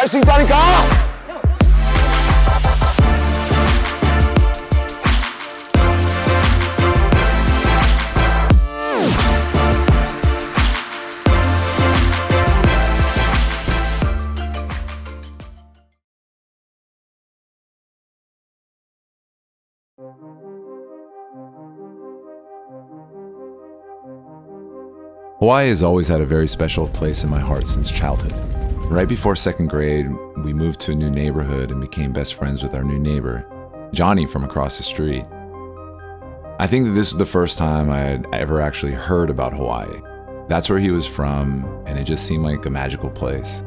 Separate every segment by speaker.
Speaker 1: 할 수 있다니까.
Speaker 2: Hawaii has always had a very special place in my heart since childhood. Right before second grade, we moved to a new neighborhood and became best friends with our new neighbor, Johnny from across the street. I think that this was the first time I had ever actually heard about Hawaii. That's where he was from, and it just seemed like a magical place.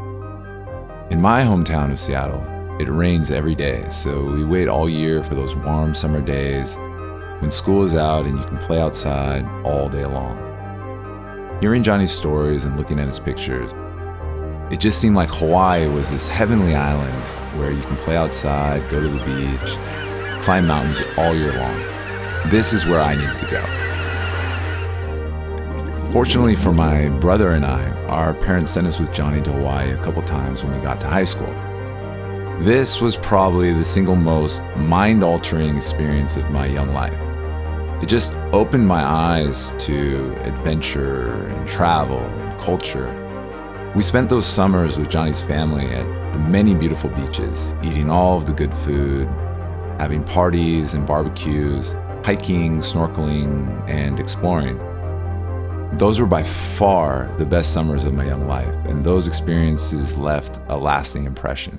Speaker 2: In my hometown of Seattle, it rains every day, so we wait all year for those warm summer days when school is out and you can play outside all day long. Hearing Johnny's stories and looking at his pictures, it just seemed like Hawaii was this heavenly island where you can play outside, go to the beach, climb mountains all year long. This is where I needed to go. Fortunately for my brother and I, our parents sent us with Johnny to Hawaii a couple times when we got to high school. This was probably the single most mind-altering experience of my young life. It just opened my eyes to adventure and travel and culture. We spent those summers with Johnny's family at the many beautiful beaches, eating all of the good food, having parties and barbecues, hiking, snorkeling, and exploring. Those were by far the best summers of my young life, and those experiences left a lasting impression.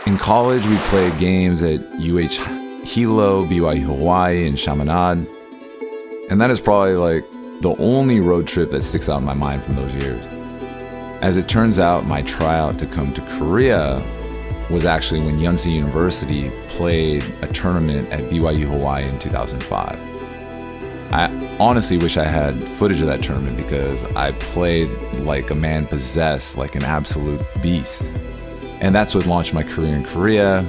Speaker 2: In college, we played games at UH Hilo, BYU Hawaii, and Chaminade. And that is probably like the only road trip that sticks out in my mind from those years. As it turns out, my tryout to come to Korea was actually when Yonsei University played a tournament at BYU Hawaii in 2005. I honestly wish I had footage of that tournament because I played like a man possessed, like an absolute beast. And that's what launched my career in Korea,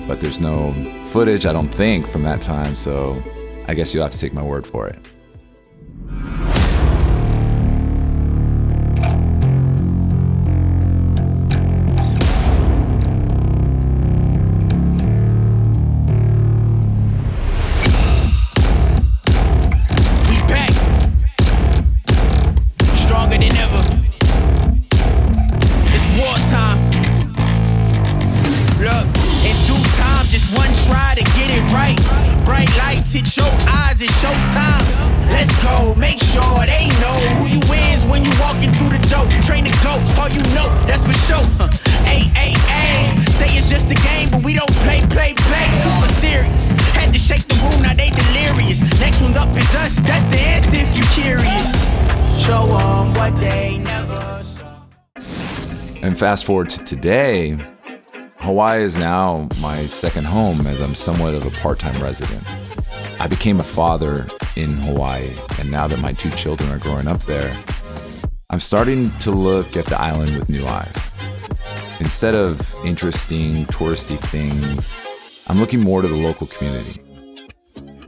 Speaker 2: but there's no footage, I don't think, from that time, so I guess you'll have to take my word for it. And fast forward to today, Hawaii is now my second home as I'm somewhat of a part-time resident. I became a father in Hawaii, and now that my two children are growing up there, I'm starting to look at the island with new eyes. Instead of interesting touristy things, I'm looking more to the local community.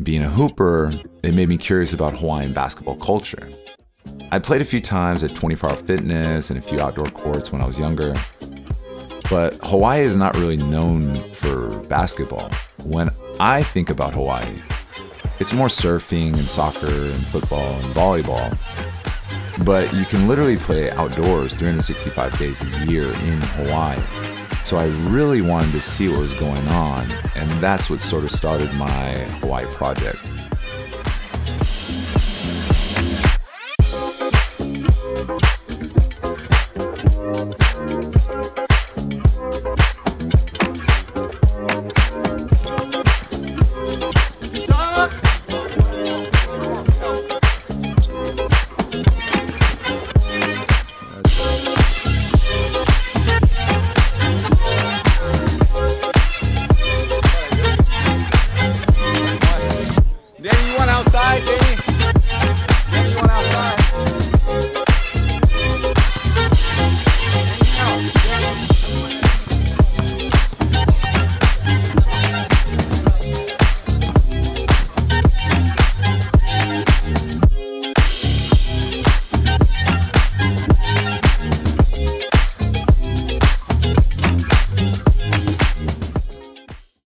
Speaker 2: Being a hooper, it made me curious about Hawaiian basketball culture. I played a few times at 24 Hour Fitness and a few outdoor courts when I was younger, but Hawaii is not really known for basketball. When I think about Hawaii, it's more surfing and soccer and football and volleyball, but you can literally play outdoors 365 days a year in Hawaii. So I really wanted to see what was going on, and that's what sort of started my Hawaii project.